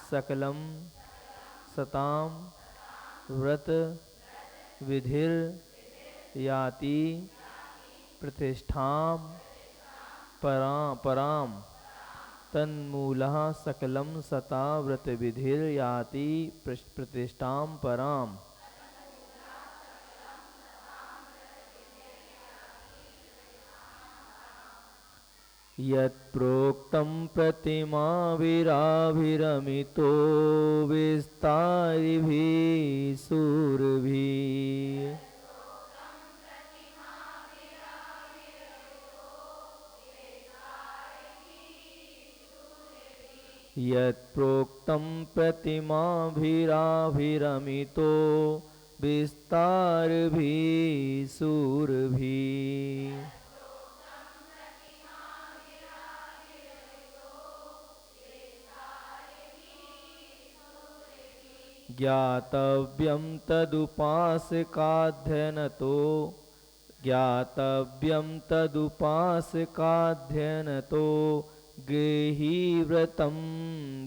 सकलम सताम व्रत विधिर याति प्रतिष्ठां पराम तन्मूलः सकलम सता व्रत विधिर याति प्रतिष्ठां पराम। यत्प्रोक्तं प्रतिमाविराभिरमितो विस्तारिभिः सूरभिः यत्प्रोक्तं प्रतिमाभिराभिरमितो विस्तारिभिः सूरभिः ज्ञातव्यं तदुपासकाध्ययनतो गेहि व्रतं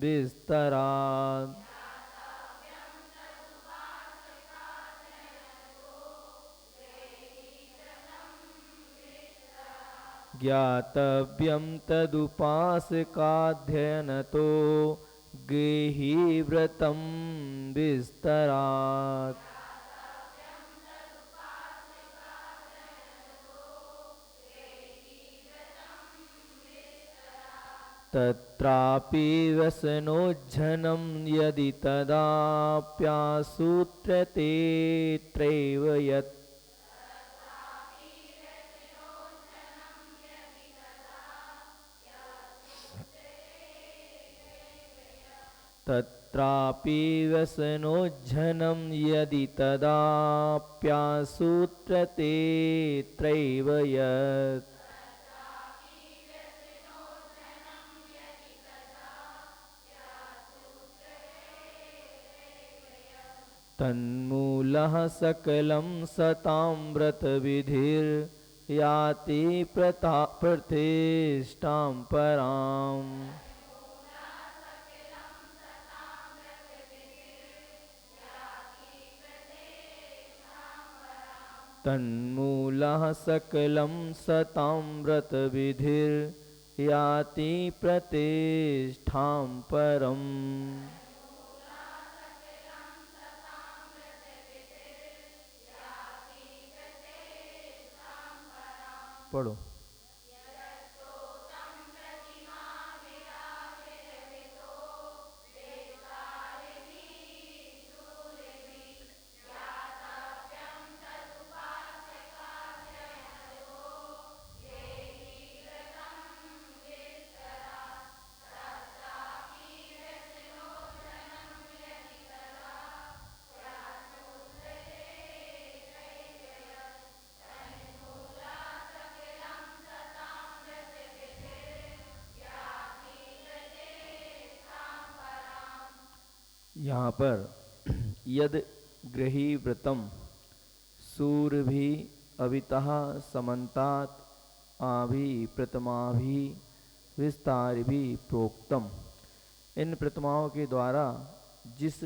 विस्तरात्। ज्ञातव्यं तदुपासकाध्ययनतो गेहि व्रतं विस्तरात्। तत्रापि व्यसनोज्झनं यदि तदाप्यासूत्र्यते त्रैव यत्। तत्रापि व्यसनोज्झनं यदि तदाप्यासूत्र्यते त्रैव यत्। तन्मूलः सकलं सतां व्रतविधिर् याति प्रतिष्ठां पराम्। तन्मूलः सकलं सतां व्रतविधिर् याति प्रतिष्ठां परम्। पढ़ो। यहाँ पर यद गृही व्रतम सूरभि अवितः समन्तात आभि प्रतमाभि विस्तारिभि प्रोक्तम। इन प्रतिमाओं के द्वारा जिस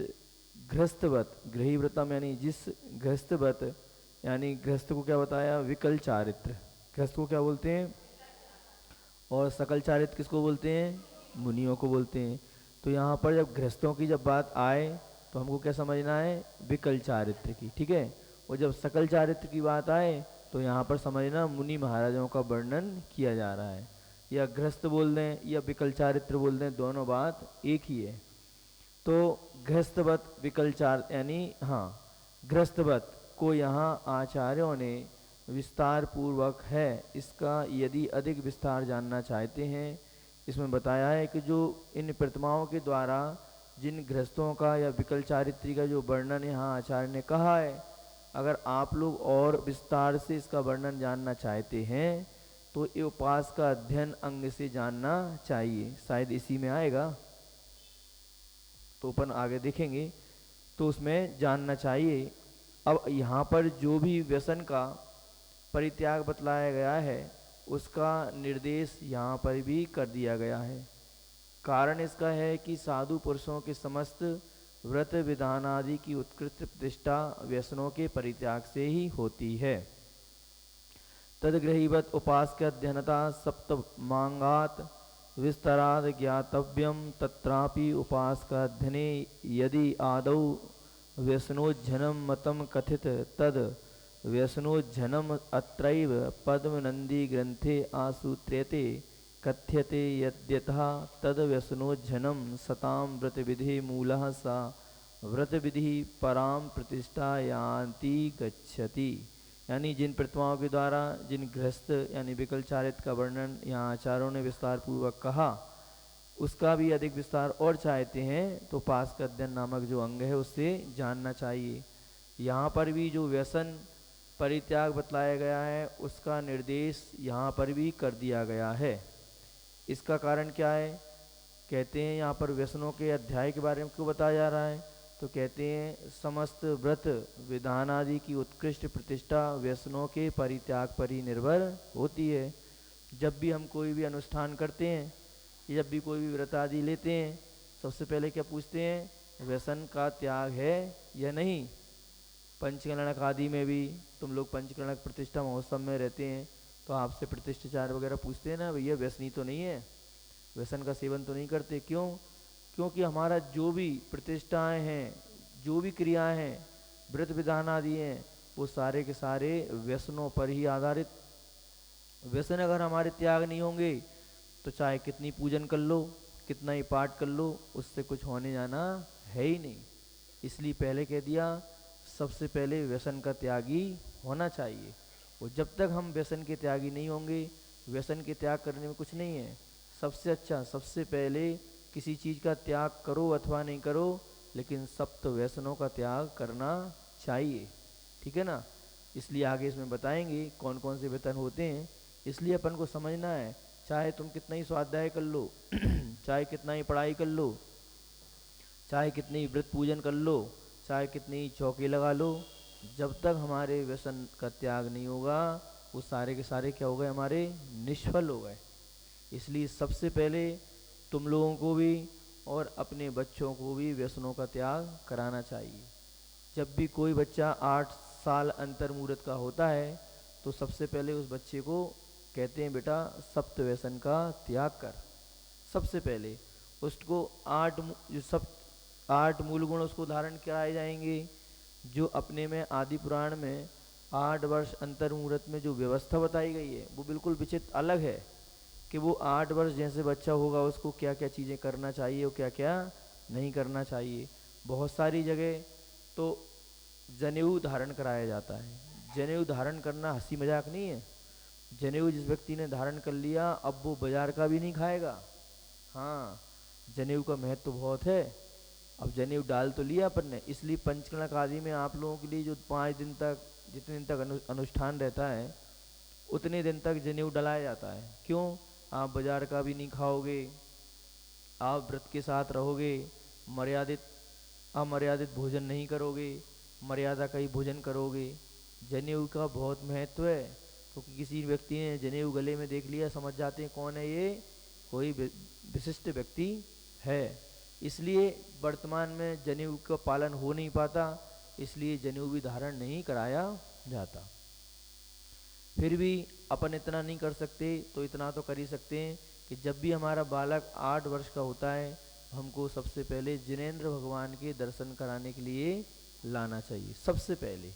गृहस्थवत, गृही व्रतम यानी जिस गृहस्थवत, यानी गृहस्थ को क्या बताया, विकल चारित्र, गृहस्थ को क्या बोलते हैं, और सकल चारित्र किसको बोलते हैं, मुनियों को बोलते हैं। तो यहाँ पर जब गृहस्थों की जब बात आए तो हमको क्या समझना है, विकल चारित्र की, ठीक है। और जब सकल चारित्र की बात आए तो यहाँ पर समझना मुनि महाराजाओं का वर्णन किया जा रहा है। या गृहस्थ बोल दें या विकल चारित्र बोल दें, दोनों बात एक ही है। तो गृहस्थवत विकल चार यानी हाँ, गृहस्थवत को यहाँ आचार्यों ने विस्तार पूर्वक है, इसका यदि अधिक विस्तार जानना चाहते हैं, इसमें बताया है कि जो इन प्रतिमाओं के द्वारा जिन गृहस्थों का या विकल चारित्री का जो वर्णन यहाँ आचार्य ने कहा है, अगर आप लोग और विस्तार से इसका वर्णन जानना चाहते हैं तो ये उपास का अध्ययन अंग से जानना चाहिए, शायद इसी में आएगा, तो अपन आगे देखेंगे, तो उसमें जानना चाहिए। अब यहाँ पर जो भी व्यसन का परित्याग बतलाया गया है उसका निर्देश यहाँ पर भी कर दिया गया है। कारण इसका है कि साधु पुरुषों के समस्त व्रत विधान आदि की उत्कृष्ट प्रतिष्ठा व्यसनों के परित्याग से ही होती है। तदग्रहीवत उपास्य अध्ययनता सप्तमांगात विस्तराद ज्ञातव्यम तत्रापि उपासकाध्ययने यदि आदौ व्यसनोज्झनम मतम कथित तद व्यसनोज्झनम अत्रैव पद्मनंदी ग्रंथे आसूत्र्यते कथ्यते यद्यथा तद व्यसनोज्झनम सताम व्रतविधि मूलः सा व्रतविधि पराम प्रतिष्ठा यान्ति गच्छति। यानी जिन प्रतिमाओं के द्वारा जिन गृहस्थ यानी विकलचारित का वर्णन यहाँ आचार्यों ने विस्तार पूर्वक कहा, उसका भी अधिक विस्तार और चाहते हैं तो पास का अध्ययन नामक जो अंग है उससे जानना चाहिए। यहाँ पर भी जो व्यसन परित्याग बतलाया गया है उसका निर्देश यहाँ पर भी कर दिया गया है। इसका कारण क्या है? कहते हैं यहाँ पर व्यसनों के अध्याय के बारे में क्यों बताया जा रहा है, तो कहते हैं समस्त व्रत विधान आदि की उत्कृष्ट प्रतिष्ठा व्यसनों के परित्याग पर ही निर्भर होती है। जब भी हम कोई भी अनुष्ठान करते हैं, जब भी कोई भी व्रत आदि लेते हैं, सबसे पहले क्या पूछते हैं? व्यसन का त्याग है या नहीं। पंचकर्णक आदि में भी तुम लोग पंचकर्णक प्रतिष्ठा महोत्सव में रहते हैं तो आपसे प्रतिष्ठाचार्य वगैरह पूछते हैं ना, भैया व्यसनी तो नहीं है, व्यसन का सेवन तो नहीं करते। क्यों? क्योंकि हमारा जो भी प्रतिष्ठाएं हैं, जो भी क्रियाएं हैं, व्रत विधान आदि हैं, वो सारे के सारे व्यसनों पर ही आधारित। व्यसन अगर हमारे त्याग नहीं होंगे तो चाहे कितनी पूजन कर लो, कितना ही पाठ कर लो, उससे कुछ होने जाना है ही नहीं। इसलिए पहले कह दिया सबसे पहले व्यसन का त्यागी होना चाहिए। और जब तक हम व्यसन के त्यागी नहीं होंगे, व्यसन के त्याग करने में कुछ नहीं है। सबसे अच्छा, सबसे पहले किसी चीज़ का त्याग करो अथवा नहीं करो, लेकिन सप्त व्यसनों का त्याग करना चाहिए। ठीक है ना। इसलिए आगे इसमें बताएंगे कौन कौन से व्यसन होते हैं। इसलिए अपन को समझना है, चाहे तुम कितना ही स्वाध्याय कर लो चाहे कितना ही पढ़ाई कर लो, चाहे कितनी व्रत पूजन कर लो, चाहे कितनी चौकी लगा लो, जब तक हमारे व्यसन का त्याग नहीं होगा वो सारे के सारे क्या हो गए? हमारे निष्फल हो गए। इसलिए सबसे पहले तुम लोगों को भी और अपने बच्चों को भी व्यसनों का त्याग कराना चाहिए। जब भी कोई बच्चा 8 साल अंतर मुहूर्त का होता है तो सबसे पहले उस बच्चे को कहते हैं बेटा सप्त व्यसन का त्याग कर। सबसे पहले उसको 8 मूल गुण उसको धारण कराए जाएंगे, जो अपने में आदि पुराण में 8 वर्ष अंतर मुहूर्त में जो व्यवस्था बताई गई है वो बिल्कुल विचित्र अलग है कि वो 8 वर्ष जैसे बच्चा होगा उसको क्या क्या चीज़ें करना चाहिए और क्या क्या नहीं करना चाहिए। बहुत सारी जगह तो जनेऊ धारण कराया जाता है। जनेऊ धारण करना हंसी मजाक नहीं है। जनेऊ जिस व्यक्ति ने धारण कर लिया अब वो बाजार का भी नहीं खाएगा। हाँ, जनेऊ का महत्व तो बहुत है। अब जनेऊ डाल तो लिया अपन ने, इसलिए पंचकर्णक आदि में आप लोगों के लिए जो 5 दिन तक जितने दिन तक अनुष्ठान रहता है उतने दिन तक जनेऊ डलाया जाता है। क्यों? आप बाजार का भी नहीं खाओगे, आप व्रत के साथ रहोगे, अमर्यादित भोजन नहीं करोगे, मर्यादा का ही भोजन करोगे। जनेऊ का बहुत महत्व है, क्योंकि किसी व्यक्ति ने जनेऊ गले में देख लिया समझ जाते हैं कौन है ये, कोई विशिष्ट व्यक्ति है। इसलिए वर्तमान में जनेऊ का पालन हो नहीं पाता, इसलिए जनेऊ भी धारण नहीं कराया जाता। फिर भी अपन इतना नहीं कर सकते तो इतना तो कर ही सकते हैं कि जब भी हमारा बालक 8 वर्ष का होता है हमको सबसे पहले जिनेंद्र भगवान के दर्शन कराने के लिए लाना चाहिए। सबसे पहले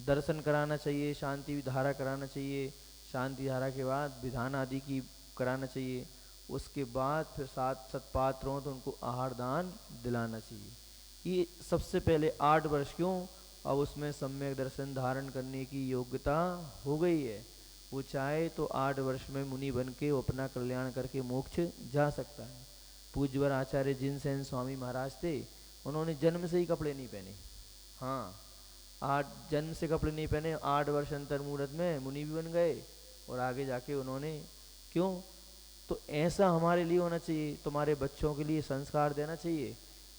दर्शन कराना चाहिए, शांति धारा कराना चाहिए, शांति धारा के बाद विधान आदि की कराना चाहिए। उसके बाद फिर 7 सत्पात्र हों तो उनको आहार दान दिलाना चाहिए। ये सबसे पहले 8 वर्ष क्यों? अब उसमें सम्यक दर्शन धारण करने की योग्यता हो गई है। वो चाहे तो 8 वर्ष में मुनि बन के अपना कल्याण करके मोक्ष जा सकता है। पूज्यवर आचार्य जिनसेन स्वामी महाराज थे, उन्होंने जन्म से ही कपड़े नहीं पहने। हाँ, 8 जन्म से कपड़े नहीं पहने, 8 वर्ष अंतर मुहूर्त में मुनि भी बन गए और आगे जाके उन्होंने क्यों? तो ऐसा हमारे लिए होना चाहिए, तुम्हारे बच्चों के लिए संस्कार देना चाहिए।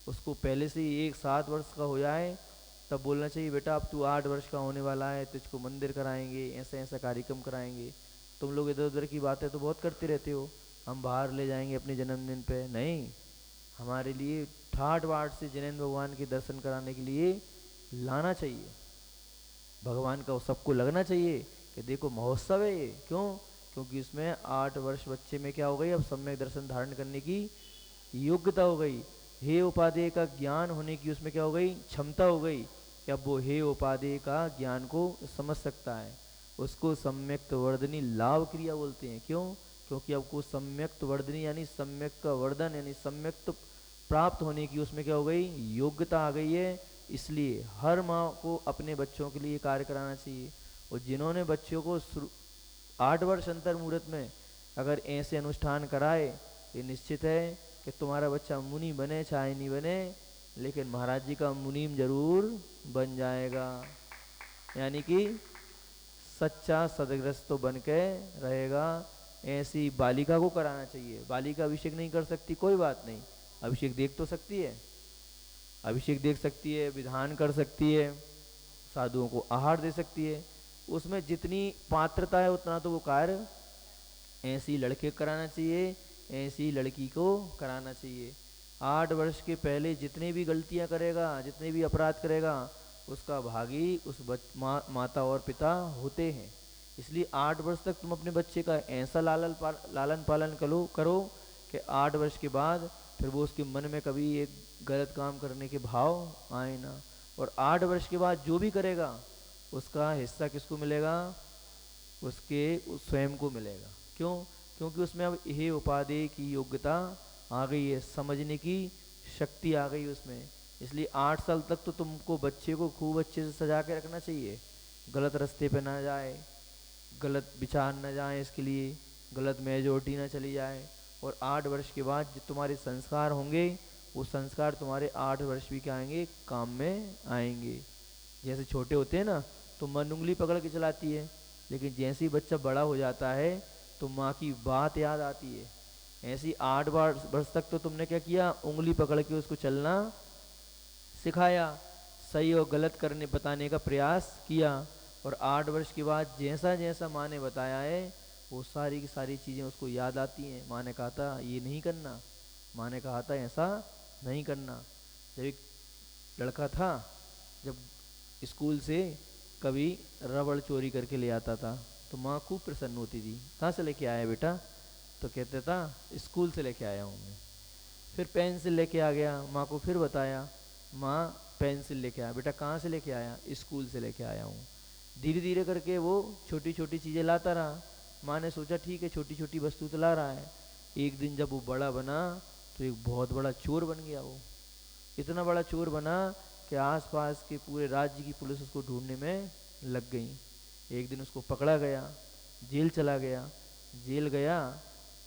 उसको पहले से ही 7 वर्ष का हो जाए तब बोलना चाहिए बेटा अब तू 8 वर्ष का होने वाला है, तुझको मंदिर कराएंगे, ऐसा ऐसा कार्यक्रम कराएंगे। तुम लोग इधर उधर की बातें तो बहुत करते रहते हो, हम बाहर ले जाएंगे अपने जन्मदिन पे, नहीं। हमारे लिए ठाट बाट से जिनेंद्र भगवान के दर्शन कराने के लिए लाना चाहिए। भगवान का सबको लगना चाहिए कि देखो महोत्सव है ये। क्यों? क्योंकि इसमें 8 वर्ष बच्चे में क्या हो गई, अब सम्यक दर्शन धारण करने की योग्यता हो गई। हे उपादेय का ज्ञान होने की उसमें क्या हो गई, क्षमता हो गई कि अब वो हे उपादेय का ज्ञान को समझ सकता है। उसको सम्यक्त वर्धनी लाभ क्रिया बोलते हैं। क्यों? क्योंकि अब को सम्यक्त वर्धनी यानी सम्यक का वर्धन यानी सम्यक्त प्राप्त होने की उसमें क्या हो गई, योग्यता आ गई है। इसलिए हर माँ को अपने बच्चों के लिए कार्य कराना चाहिए। और जिन्होंने बच्चों को 8 वर्ष अंतर मुहूर्त में अगर ऐसे अनुष्ठान कराए, ये निश्चित है कि तुम्हारा बच्चा मुनि बने चाहे नहीं बने, लेकिन महाराज जी का मुनीम जरूर बन जाएगा। यानी कि सच्चा सदग्रस्त तो बन के रहेगा। ऐसी बालिका को कराना चाहिए। बालिका अभिषेक नहीं कर सकती, कोई बात नहीं, अभिषेक देख तो सकती है, अभिषेक देख सकती है, विधान कर सकती है, साधुओं को आहार दे सकती है। उसमें जितनी पात्रता है उतना तो वो कार्य ऐसी लड़के कराना चाहिए, ऐसी लड़की को कराना चाहिए। 8 वर्ष के पहले जितनी भी गलतियां करेगा, जितने भी अपराध करेगा, उसका भागी उस माता और पिता होते हैं। इसलिए 8 वर्ष तक तुम अपने बच्चे का ऐसा लालन पालन करो कि 8 वर्ष के बाद फिर वो उसके मन में कभी एक गलत काम करने के भाव आए ना। और 8 वर्ष के बाद जो भी करेगा उसका हिस्सा किसको मिलेगा, उसके उस स्वयं को मिलेगा। क्यों? क्योंकि उसमें अब हे उपादेय की योग्यता आ गई है, समझने की शक्ति आ गई उसमें। इसलिए 8 साल तक तो तुमको बच्चे को खूब अच्छे से सजा के रखना चाहिए, गलत रास्ते पे ना जाए, गलत विचार न जाए, इसके लिए गलत मेजोरिटी ना चली जाए। और 8 वर्ष के बाद जो तुम्हारे संस्कार होंगे, वो संस्कार तुम्हारे 8 वर्ष भी क्या आएंगे, काम में आएंगे। जैसे छोटे होते हैं ना तो मन उंगली पकड़ के चलाती है, लेकिन जैसे ही बच्चा बड़ा हो जाता है तो माँ की बात याद आती है। ऐसी 8 वर्ष तक तो तुमने क्या किया, उंगली पकड़ के उसको चलना सिखाया, सही और गलत करने बताने का प्रयास किया। और 8 वर्ष के बाद जैसा जैसा माँ ने बताया है वो सारी की सारी चीज़ें उसको याद आती हैं। माँ ने कहा था ये नहीं करना, माँ ने कहा था ऐसा नहीं करना। जब एक लड़का था, जब स्कूल से कभी रबड़ चोरी करके ले आता था तो माँ खूब प्रसन्न होती थी। कहाँ से लेके आया बेटा? तो कहता था स्कूल से लेके आया हूँ मैं। फिर पेंसिल लेके आ गया, माँ को फिर बताया, माँ पेंसिल लेके आया। बेटा कहाँ से लेके आया? स्कूल से लेके आया हूँ। धीरे धीरे करके वो छोटी छोटी चीज़ें लाता रहा। माँ ने सोचा ठीक है छोटी छोटी वस्तु तो ला रहा है। एक दिन जब वो बड़ा बना तो एक बहुत बड़ा चोर बन गया। वो इतना बड़ा चोर बना कि आसपास के पूरे राज्य की पुलिस उसको ढूंढने में लग गई। एक दिन उसको पकड़ा गया, जेल चला गया। जेल गया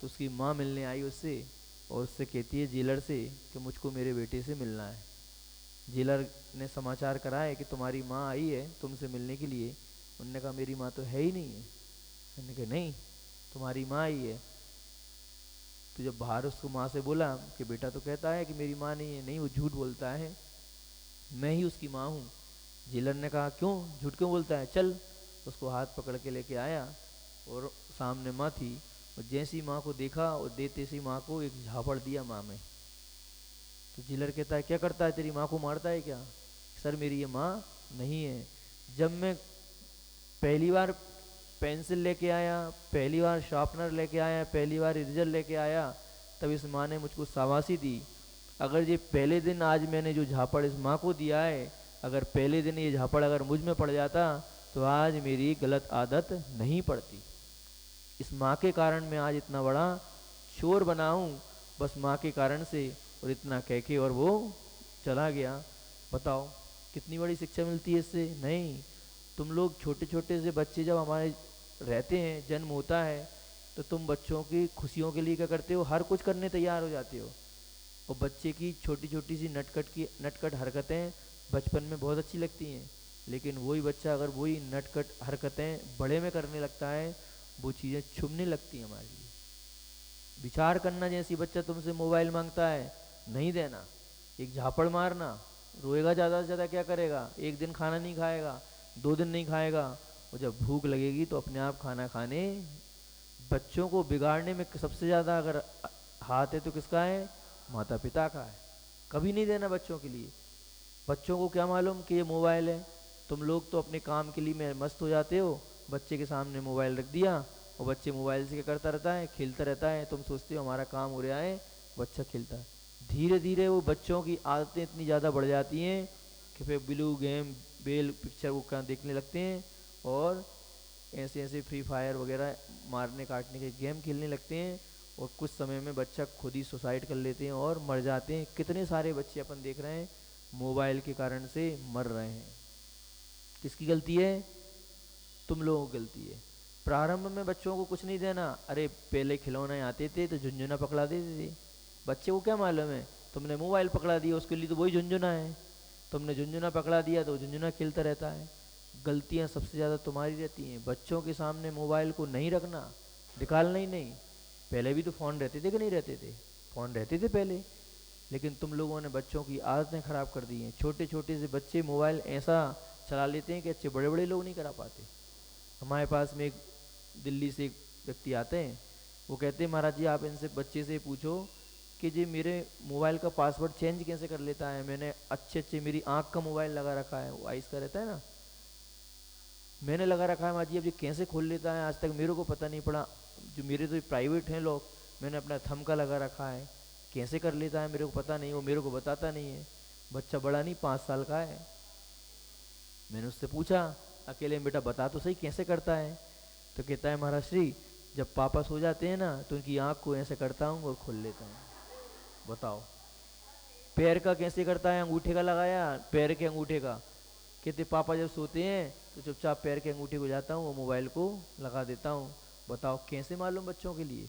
तो उसकी माँ मिलने आई उससे, और उससे कहती है जेलर से कि मुझको मेरे बेटे से मिलना है। जेलर ने समाचार कराए कि तुम्हारी माँ आई है तुमसे मिलने के लिए। उन्होंने कहा मेरी माँ तो है ही नहीं है। उन्होंने कहा नहीं, तुम्हारी माँ आई है। तो जब बाहर उसको माँ से बोला कि बेटा तो कहता है कि मेरी माँ नहीं है, नहीं वो झूठ बोलता है, मैं ही उसकी माँ हूँ। जेलर ने कहा क्यों, झूठ क्यों बोलता है, चल। उसको हाथ पकड़ के लेके आया और सामने माँ थी। और जैसी माँ को देखा और देते सी माँ को एक झापड़ दिया माँ में। तो जेलर कहता है क्या करता है, तेरी माँ को मारता है क्या? सर मेरी ये माँ नहीं है। जब मैं पहली बार पेंसिल लेके आया, पहली बार शार्पनर लेके आया, पहली बार इरेजर लेके आया, तब इस माँ ने मुझको शाबाशी दी। अगर ये पहले दिन आज मैंने जो झापड़ इस माँ को दिया है, अगर पहले दिन ये झापड़ अगर मुझ में पड़ जाता तो आज मेरी गलत आदत नहीं पड़ती। इस माँ के कारण मैं आज इतना बड़ा चोर बना हूँ, बस माँ के कारण से। और इतना कह के और वो चला गया। बताओ कितनी बड़ी शिक्षा मिलती है इससे। नहीं, तुम लोग छोटे छोटे से बच्चे जब हमारे रहते हैं, जन्म होता है, तो तुम बच्चों की खुशियों के लिए क्या करते हो, हर कुछ करने तैयार हो जाते हो। और बच्चे की छोटी छोटी सी नटखट हरकतें बचपन में बहुत अच्छी लगती हैं, लेकिन वही बच्चा अगर वही नटखट हरकतें बड़े में करने लगता है, वो चीज़ें छुपने लगती हैं हमारे लिए। विचार करना, जैसी बच्चा तुमसे मोबाइल मांगता है, नहीं देना, एक झापड़ मारना, रोएगा ज़्यादा से ज़्यादा क्या करेगा, एक दिन खाना नहीं खाएगा, 2 दिन नहीं खाएगा, और जब भूख लगेगी तो अपने आप खाना खाने बच्चों को बिगाड़ने में सबसे ज़्यादा अगर हाथ है तो किसका है? माता पिता का है। कभी नहीं देना बच्चों के लिए। बच्चों को क्या मालूम कि ये मोबाइल है। तुम लोग तो अपने काम के लिए में मस्त हो जाते हो, बच्चे के सामने मोबाइल रख दिया और बच्चे मोबाइल से क्या करता रहता है? खेलता रहता है। तुम सोचते हो हमारा काम हो रहा है, बच्चा खेलता है। धीरे धीरे वो बच्चों की आदतें इतनी ज़्यादा बढ़ जाती हैं कि फिर ब्लू गेम बेल पिक्चर वो क्या देखने लगते हैं और ऐसे ऐसे फ्री फायर वगैरह मारने काटने के गेम खेलने लगते हैं। और कुछ समय में बच्चा खुद ही सुसाइड कर लेते हैं और मर जाते हैं। कितने सारे बच्चे अपन देख रहे हैं मोबाइल के कारण से मर रहे हैं। किसकी गलती है? तुम लोगों की गलती है। प्रारंभ में बच्चों को कुछ नहीं देना। अरे पहले खिलौने आते थे तो झुंझुना पकड़ा देते थे। बच्चे को क्या मालूम है? तुमने मोबाइल पकड़ा दिया, उसके लिए तो वही झुंझुना है। तुमने झुंझुना पकड़ा दिया तो झुंझुना खेलता रहता है। गलतियां सबसे ज़्यादा तुम्हारी रहती हैं। बच्चों के सामने मोबाइल को नहीं रखना, निकालना ही नहीं। पहले भी तो फ़ोन रहते थे कि नहीं रहते थे? फ़ोन रहते थे पहले, लेकिन तुम लोगों ने बच्चों की आदतें ख़राब कर दी हैं। छोटे छोटे से बच्चे मोबाइल ऐसा चला लेते हैं कि अच्छे बड़े बड़े लोग नहीं करा पाते। हमारे पास में एक दिल्ली से एक व्यक्ति आते हैं, वो कहते हैं महाराज जी आप इनसे बच्चे से पूछो कि जी मेरे मोबाइल का पासवर्ड चेंज कैसे कर लेता है। मैंने अच्छे अच्छे मेरी आँख का मोबाइल लगा रखा है, वो आइस का रहता है ना, मैंने लगा रखा है महाराज जी, अब ये कैसे खोल लेता है आज तक मेरे को पता नहीं पड़ा। जो मेरे तो प्राइवेट हैं लोग, मैंने अपना थंब का लगा रखा है, कैसे कर लेता है मेरे को पता नहीं, वो मेरे को बताता नहीं है। बच्चा बड़ा नहीं 5 साल का है। मैंने उससे पूछा अकेले में, बेटा बता तो सही कैसे करता है। तो कहता है महाराज श्री जब पापा सो जाते हैं ना तो उनकी आँख को ऐसे करता हूँ और खोल लेता हूँ। बताओ। पैर का कैसे करता है? अंगूठे का लगाया, पैर के अंगूठे का। कहते पापा जब सोते हैं तो चुपचाप पैर के अंगूठे को जाता हूँ, वो मोबाइल को लगा देता हूँ। बताओ कैसे मालूम बच्चों के लिए?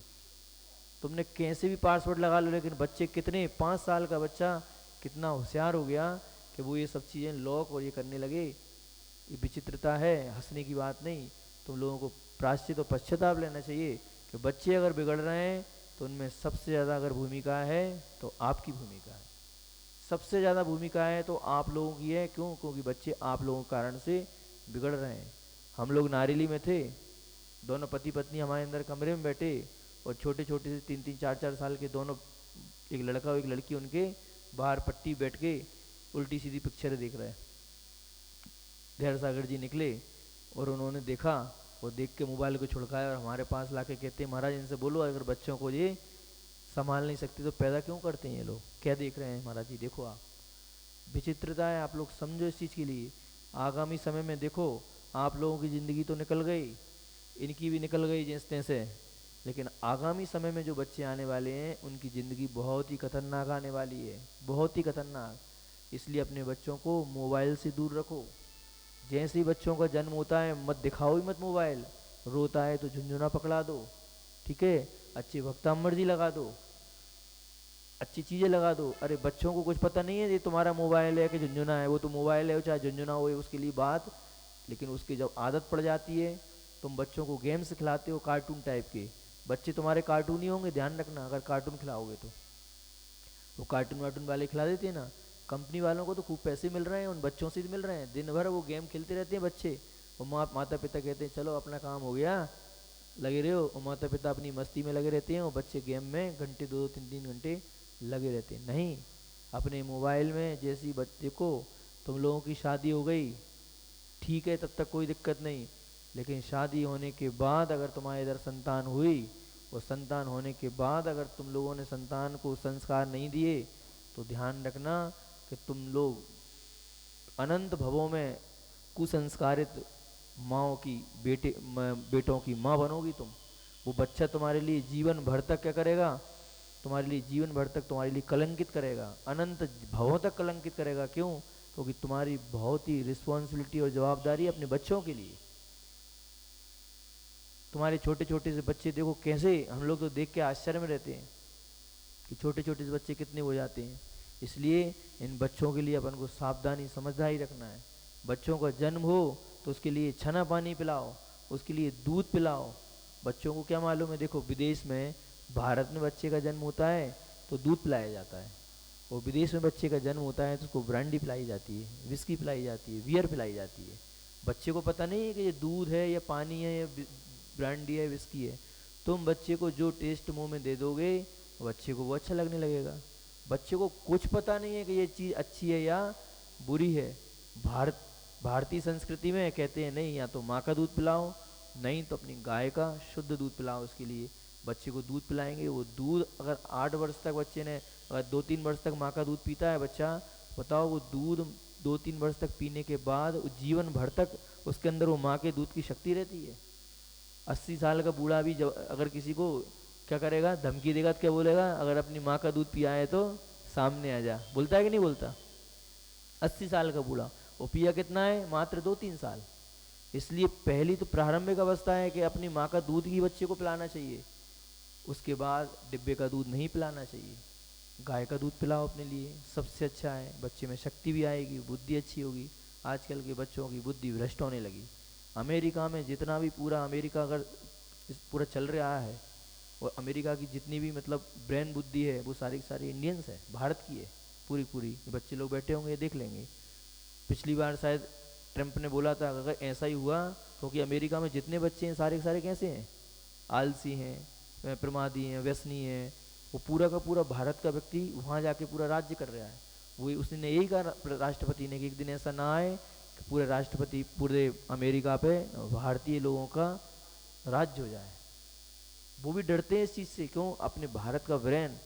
तुमने कैसे भी पासवर्ड लगा लो, लेकिन बच्चे कितने 5 साल का बच्चा कितना होशियार हो गया कि वो ये सब चीज़ें लॉक और ये करने लगे। ये विचित्रता है, हंसने की बात नहीं। तुम लोगों को प्रायश्चित और पश्चाताप लेना चाहिए कि बच्चे अगर बिगड़ रहे हैं तो उनमें सबसे ज़्यादा अगर भूमिका है तो आपकी भूमिका है। सबसे ज़्यादा भूमिका है तो आप लोगों की है। क्यों? क्योंकि बच्चे आप लोगों के कारण से बिगड़ रहे हैं। हम लोग नारेली में थे, दोनों पति पत्नी हमारे अंदर कमरे में बैठे और छोटे छोटे से 3-3 4-4 साल के दोनों, एक लड़का और एक लड़की, उनके बाहर पट्टी बैठ के उल्टी सीधी पिक्चर देख रहे हैं। धैर्य सागर जी निकले और उन्होंने देखा, वो देख के मोबाइल को छुड़काया और हमारे पास लाके कहते हैं महाराज इनसे बोलो अगर बच्चों को ये संभाल नहीं सकते तो पैदा क्यों करते हैं ये लोग, क्या देख रहे हैं महाराज जी। देखो आप, विचित्रता है, आप लोग समझो इस चीज़ के लिए। आगामी समय में देखो आप लोगों की ज़िंदगी तो निकल गई, इनकी भी निकल गई जिस से, लेकिन आगामी समय में जो बच्चे आने वाले हैं उनकी ज़िंदगी बहुत ही खतरनाक आने वाली है, बहुत ही खतरनाक। इसलिए अपने बच्चों को मोबाइल से दूर रखो। जैसे ही बच्चों का जन्म होता है मत दिखाओ ही मत मोबाइल। रोता है तो झुंझुना पकड़ा दो, ठीक है, अच्छी भक्तामृति लगा दो, अच्छी चीज़ें लगा दो। अरे बच्चों को कुछ पता नहीं है ये तुम्हारा मोबाइल है कि झुंझुना है। वो तो मोबाइल है, चाहे झुंझुना हो उसके लिए बात, लेकिन उसकी जब आदत पड़ जाती है, तुम बच्चों को गेम्स खिलाते हो कार्टून टाइप के, बच्चे तुम्हारे कार्टून ही होंगे, ध्यान रखना। अगर कार्टून खिलाओगे तो वो कार्टून वार्टून वाले खिला देते हैं ना, कंपनी वालों को तो खूब पैसे मिल रहे हैं, उन बच्चों से मिल रहे हैं। दिन भर वो गेम खेलते रहते हैं बच्चे, और माता पिता कहते हैं चलो अपना काम हो गया, लगे रहे हो। और माता पिता अपनी मस्ती में लगे रहते हैं और बच्चे गेम में घंटे 2-2 3-3 घंटे लगे रहते हैं। नहीं, अपने मोबाइल में जैसी बच्चे को, तुम लोगों की शादी हो गई ठीक है, तब तक कोई दिक्कत नहीं, लेकिन शादी होने के बाद अगर तुम्हारे इधर संतान हुई और संतान होने के बाद अगर तुम लोगों ने संतान को संस्कार नहीं दिए तो ध्यान रखना कि तुम लोग अनंत भवों में कुसंस्कारित माँओं की बेटों की माँ बनोगी तुम। वो बच्चा तुम्हारे लिए जीवन भर तक क्या करेगा? तुम्हारे लिए जीवन भर तक तुम्हारे लिए कलंकित करेगा, अनंत भवों तक कलंकित करेगा। क्यों? क्योंकि तुम्हारी बहुत ही रिस्पॉन्सिबिलिटी और जवाबदारी अपने बच्चों के लिए। तुम्हारे छोटे छोटे से बच्चे देखो कैसे, हम लोग तो देख के आश्चर्य में रहते हैं कि छोटे छोटे से बच्चे कितने हो जाते हैं। इसलिए इन बच्चों के लिए अपन को सावधानी समझदारी रखना है। बच्चों का जन्म हो तो उसके लिए छना पानी पिलाओ, उसके लिए दूध पिलाओ। बच्चों को क्या मालूम है? देखो विदेश में, भारत में बच्चे का जन्म होता है तो दूध पिलाया जाता है, और विदेश में बच्चे का जन्म होता है तो उसको ब्रांडी पिलाई जाती है, विस्की पिलाई जाती है, बियर पिलाई जाती है। बच्चे को पता नहीं है कि ये दूध है या पानी है या ब्रांडी है विस्की है। तुम बच्चे को जो टेस्ट मुंह में दे दोगे बच्चे को वो अच्छा लगने लगेगा। बच्चे को कुछ पता नहीं है कि ये चीज़ अच्छी है या बुरी है। भारतीय संस्कृति में कहते हैं नहीं, या तो माँ का दूध पिलाओ, नहीं तो अपनी गाय का शुद्ध दूध पिलाओ। उसके लिए बच्चे को दूध पिलाएंगे, वो दूध अगर 8 वर्ष तक बच्चे ने अगर 2-3 वर्ष तक माँ का दूध पीता है बच्चा, बताओ वो दूध 2-3 वर्ष तक पीने के बाद जीवन भर तक उसके अंदर वो माँ के दूध की शक्ति रहती है। 80 साल का बूढ़ा भी जब अगर किसी को क्या करेगा, धमकी देगा तो क्या बोलेगा, अगर अपनी माँ का दूध पिया है तो सामने आ जा, बोलता है कि नहीं बोलता। 80 साल का बूढ़ा, वो पिया कितना है, मात्र 2-3 साल। इसलिए पहली तो प्रारंभिक अवस्था है कि अपनी माँ का दूध ही बच्चे को पिलाना चाहिए। उसके बाद डिब्बे का दूध नहीं पिलाना चाहिए, गाय का दूध पिलाओ अपने लिए, सबसे अच्छा है। बच्चे में शक्ति भी आएगी, बुद्धि अच्छी होगी। आजकल के बच्चों की बुद्धि भ्रष्ट होने लगी। अमेरिका में जितना भी पूरा अमेरिका अगर पूरा चल रहा है, और अमेरिका की जितनी भी मतलब ब्रेन बुद्धि है वो सारी की सारी इंडियंस है, भारत की है पूरी पूरी। बच्चे लोग बैठे होंगे देख लेंगे। पिछली बार शायद ट्रंप ने बोला था अगर ऐसा ही हुआ, क्योंकि अमेरिका में जितने बच्चे हैं सारे के सारे कैसे हैं, आलसी हैं, प्रमादी हैं, व्यसनी हैं। वो पूरा का पूरा भारत का व्यक्ति वहाँ जाके पूरा राज्य कर रहा है। वही उसने यही कहा राष्ट्रपति ने कि एक दिन ऐसा ना आए कि पूरे राष्ट्रपति पूरे अमेरिका पे भारतीय लोगों का राज्य हो जाए। वो भी डरते हैं इस चीज़ से, क्यों, अपने भारत का ब्रेन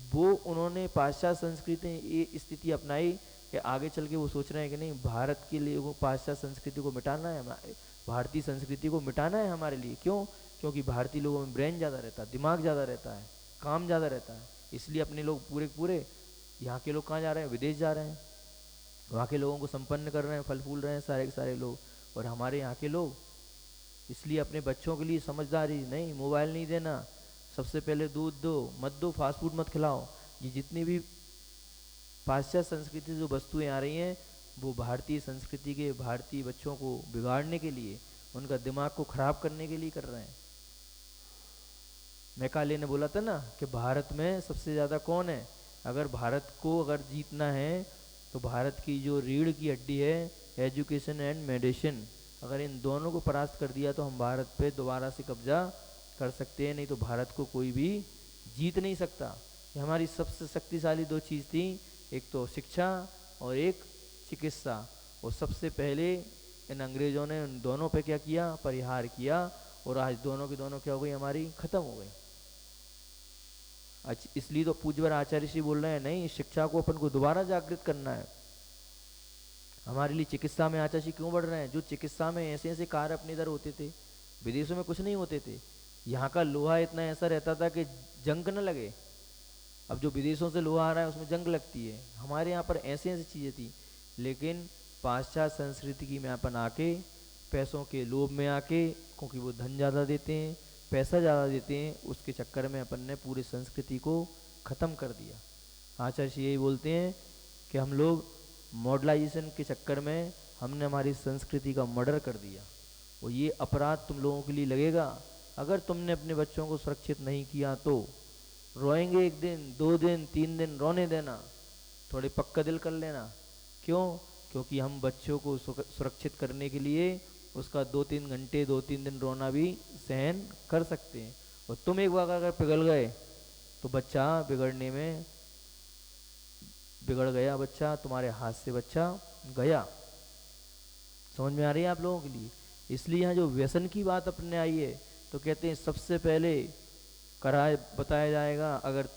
वो उन्होंने पाश्चात्य संस्कृति ये स्थिति अपनाई कि आगे चल के वो सोच रहे हैं कि नहीं भारत के लिए वो पाश्चात्य संस्कृति को मिटाना है, भारतीय संस्कृति को मिटाना है हमारे लिए। क्यों, क्योंकि भारतीय लोगों में ब्रेन ज़्यादा रहता है, दिमाग ज़्यादा रहता है, काम ज़्यादा रहता है। इसलिए अपने लोग पूरे पूरे यहाँ के लोग कहाँ जा रहे हैं, विदेश जा रहे हैं, वहाँ के लोगों को संपन्न कर रहे हैं, फल फूल रहे हैं सारे के सारे लोग। और हमारे यहाँ के लोग इसलिए अपने बच्चों के लिए समझदारी नहीं, मोबाइल नहीं देना, सबसे पहले दूध दो, मत दो, फास्ट फूड मत खिलाओ। ये जितनी भी पाश्चात्य संस्कृति जो वस्तुएं आ रही हैं वो भारतीय संस्कृति के भारतीय बच्चों को बिगाड़ने के लिए, उनका दिमाग को खराब करने के लिए कर रहे हैं। मैकाले ने बोला था ना कि भारत में सबसे ज़्यादा कौन है, अगर भारत को अगर जीतना है तो भारत की जो रीढ़ की हड्डी है एजुकेशन एंड मेडिसिन, अगर इन दोनों को परास्त कर दिया तो हम भारत पे दोबारा से कब्जा कर सकते हैं, नहीं तो भारत को कोई भी जीत नहीं सकता। ये हमारी सबसे शक्तिशाली 2 चीज़ थी, एक तो शिक्षा और एक चिकित्सा। और सबसे पहले इन अंग्रेज़ों ने उन दोनों पे क्या किया, परिहार किया, और आज दोनों की दोनों क्या हो गई, हमारी ख़त्म हो गई। इसलिए तो पूज्यवर आचार्य श्री बोल रहे हैं नहीं, शिक्षा को अपन को दोबारा जागृत करना है। हमारे लिए चिकित्सा में आचार्य क्यों बढ़ रहे हैं, जो चिकित्सा में ऐसे ऐसे कार्य अपने इधर होते थे, विदेशों में कुछ नहीं होते थे। यहाँ का लोहा इतना ऐसा रहता था कि जंग न लगे। अब जो विदेशों से लोहा आ रहा है उसमें जंग लगती है। हमारे यहाँ पर ऐसी ऐसी चीज़ें थी, लेकिन पाश्चात्य संस्कृति में अपन आके पैसों के लोभ में आके, क्योंकि वो धन ज़्यादा देते हैं, पैसा ज़्यादा देते हैं, उसके चक्कर में अपन ने पूरी संस्कृति को ख़त्म कर दिया। आचार्य यही बोलते हैं कि हम लोग मॉडर्नाइजेशन के चक्कर में हमने हमारी संस्कृति का मर्डर कर दिया। और ये अपराध तुम लोगों के लिए लगेगा अगर तुमने अपने बच्चों को सुरक्षित नहीं किया तो। रोएंगे 1 दिन 2 दिन 3 दिन, रोने देना, थोड़े पक्का दिल कर लेना। क्यों, क्योंकि हम बच्चों को सुरक्षित करने के लिए उसका 2-3 घंटे 2-3 दिन रोना भी सहन कर सकते हैं। और तुम एक बार अगर पिघल गए तो बच्चा बिगड़ने में बिगड़ गया, बच्चा तुम्हारे हाथ से बच्चा गया। समझ में आ रही है आप लोगों के लिए। इसलिए यहाँ जो व्यसन की बात अपने आई है तो कहते हैं सबसे पहले बताया जाएगा अगर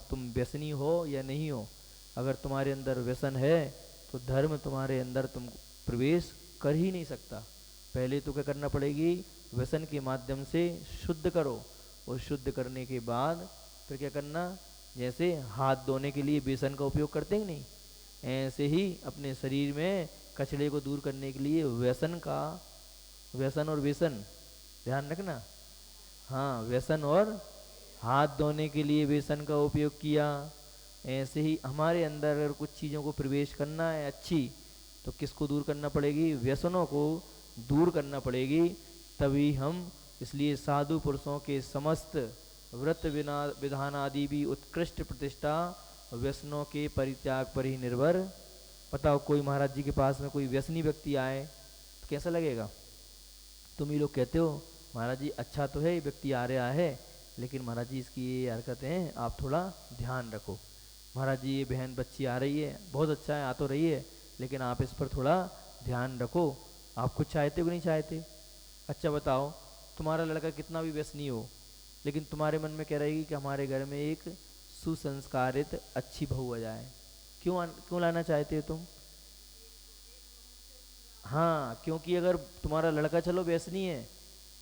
तुम व्यसनी हो या नहीं हो। अगर तुम्हारे अंदर व्यसन है तो धर्म तुम्हारे अंदर तुम प्रवेश कर ही नहीं सकता। पहले तो क्या करना पड़ेगी, व्यसन के माध्यम से शुद्ध करो, और शुद्ध करने के बाद फिर क्या करना, जैसे हाथ धोने के लिए बेसन का उपयोग करते हैं नहीं, ऐसे ही अपने शरीर में कचरे को दूर करने के लिए व्यसन और बेसन ध्यान रखना। हाँ, व्यसन और हाथ धोने के लिए बेसन का उपयोग किया। ऐसे ही हमारे अंदर अगर कुछ चीज़ों को प्रवेश करना है अच्छी, तो किसको दूर करना पड़ेगी, व्यसनों को दूर करना पड़ेगी, तभी हम। इसलिए साधु पुरुषों के समस्त व्रत विधान आदि भी उत्कृष्ट प्रतिष्ठा व्यसनों के परित्याग पर ही निर्भर। बताओ कोई महाराज जी के पास में कोई व्यसनी व्यक्ति आए तो कैसा लगेगा। तुम ही लोग कहते हो महाराज जी अच्छा तो है ये व्यक्ति आ रहा है, लेकिन महाराज जी इसकी ये हरकतें हैं, आप थोड़ा ध्यान रखो। महाराज जी ये बहन बच्ची आ रही है, बहुत अच्छा है, आ तो रही है, लेकिन आप इस पर थोड़ा ध्यान रखो। आप कुछ चाहते हो कि नहीं चाहते? अच्छा बताओ, तुम्हारा लड़का कितना भी व्यसनी हो, लेकिन तुम्हारे मन में कह रहेगी कि हमारे घर में एक सुसंस्कारित अच्छी बहू आ जाए, क्यों लाना चाहते हो तुम? हाँ, क्योंकि अगर तुम्हारा लड़का चलो व्यसनी है,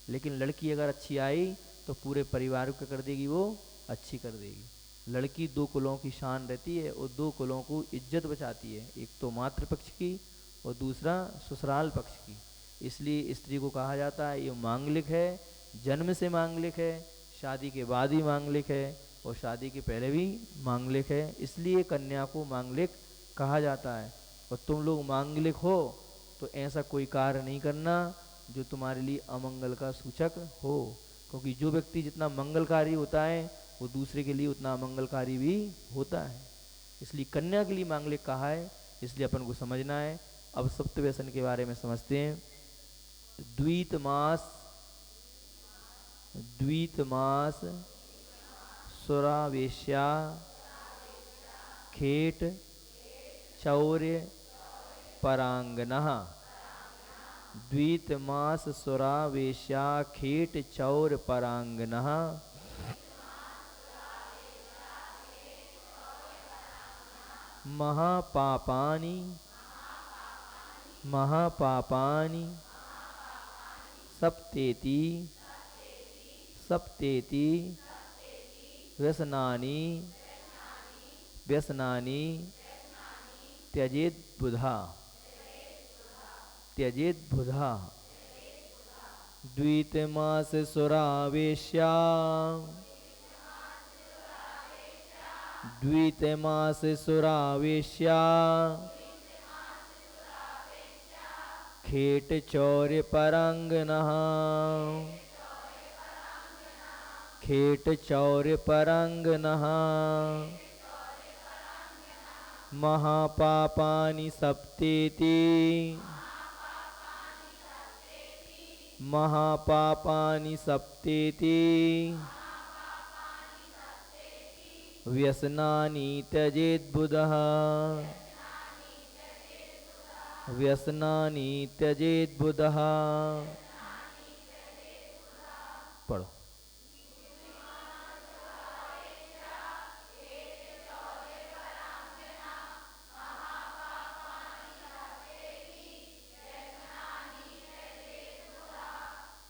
लेकिन लड़की अगर अच्छी आई तो पूरे परिवार को कर देगी, वो अच्छी कर देगी। लड़की दो कुलों की शान रहती है और दो कुलों को इज्जत बचाती है, एक तो मातृपक्ष की और दूसरा ससुराल पक्ष की। इसलिए स्त्री को कहा जाता है ये मांगलिक है, जन्म से मांगलिक है, शादी के बाद ही मांगलिक है और शादी के पहले भी मांगलिक है। इसलिए कन्या को मांगलिक कहा जाता है। और तुम लोग मांगलिक हो तो ऐसा कोई कार्य नहीं करना जो तुम्हारे लिए अमंगल का सूचक हो, क्योंकि जो व्यक्ति जितना मंगलकारी होता है वो दूसरे के लिए उतना अमंगलकारी भी होता है। इसलिए कन्या के लिए मांगलिक कहा है, इसलिए अपन को समझना है। अब सप्त व्यसन के बारे में समझते हैं। द्वित मास सुरावेश्या खेट चौर्य परांगनः। द्वित मास सुरावेश्या खेट चौर परांगनः। महापापानि सप्तेति व्यसनानि त्यजेत बुधा। द्वितमास सुरावेश्या खेट चौर्य परांगनः। महापापानि सप्तेति व्यसनानि त्यजेत बुधः। पढ़ो।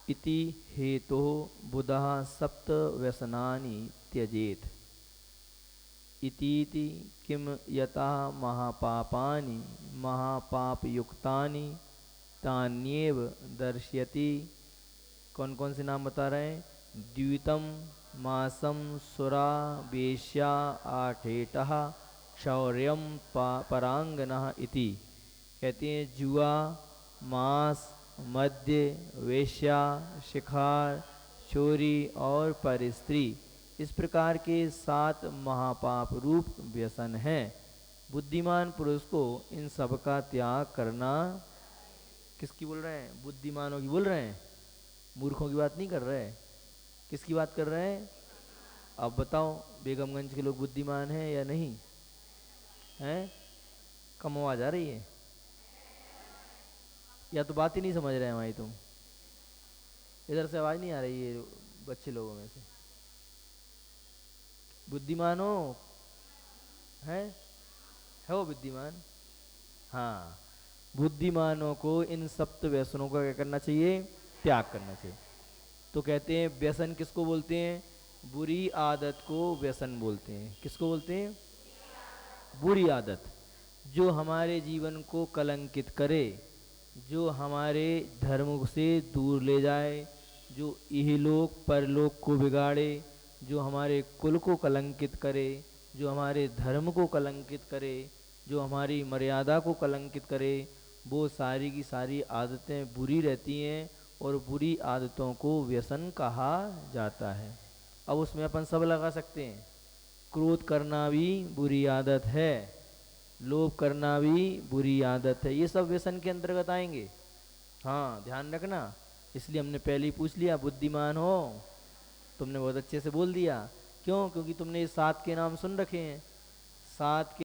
इति हेतु बुधः सप्त व्यसनानि त्यजेत। इति किम यथा महापापानि महापापयुक्तानि तान्येव दर्शयति। कौन कौन से नाम बता रहे हैं? द्वितम मासम सुरा वेश्या आठेटः क्षौर्यम परांगनः इति। कहते हैं जुआ, मांस, मद्य, वेश्या, शिखार, चोरी और परस्त्री, इस प्रकार के 7 महापाप रूप व्यसन हैं। बुद्धिमान पुरुष को इन सब का त्याग करना। किसकी बोल रहे हैं? बुद्धिमानों की बोल रहे हैं, मूर्खों की बात नहीं कर रहे हैं। किसकी बात कर रहे हैं? अब बताओ, बेगमगंज के लोग बुद्धिमान हैं या नहीं हैं? कम आवाज आ रही है या तो बात ही नहीं समझ रहे हैं भाई? तुम इधर से आवाज नहीं आ रही है बच्चे लोगों में से? बुद्धिमान हो? है वो बुद्धिमान? हाँ, बुद्धिमानों को इन सप्त व्यसनों का क्या करना चाहिए? त्याग करना चाहिए। तो कहते हैं व्यसन किसको बोलते हैं? बुरी आदत को व्यसन बोलते हैं। किसको बोलते हैं? बुरी आदत, जो हमारे जीवन को कलंकित करे, जो हमारे धर्म से दूर ले जाए, जो इहलोक परलोक को बिगाड़े, जो हमारे कुल को कलंकित करे, जो हमारे धर्म को कलंकित करे, जो हमारी मर्यादा को कलंकित करे, वो सारी की सारी आदतें बुरी रहती हैं और बुरी आदतों को व्यसन कहा जाता है। अब उसमें अपन सब लगा सकते हैं। क्रोध करना भी बुरी आदत है, लोभ करना भी बुरी आदत है, ये सब व्यसन के अंतर्गत आएंगे। हाँ, ध्यान रखना। इसलिए हमने पहले ही पूछ लिया बुद्धिमान हो। तुमने बहुत अच्छे से बोल दिया। क्यों? क्योंकि तुमने ये 7 के नाम सुन रखे हैं। 7 के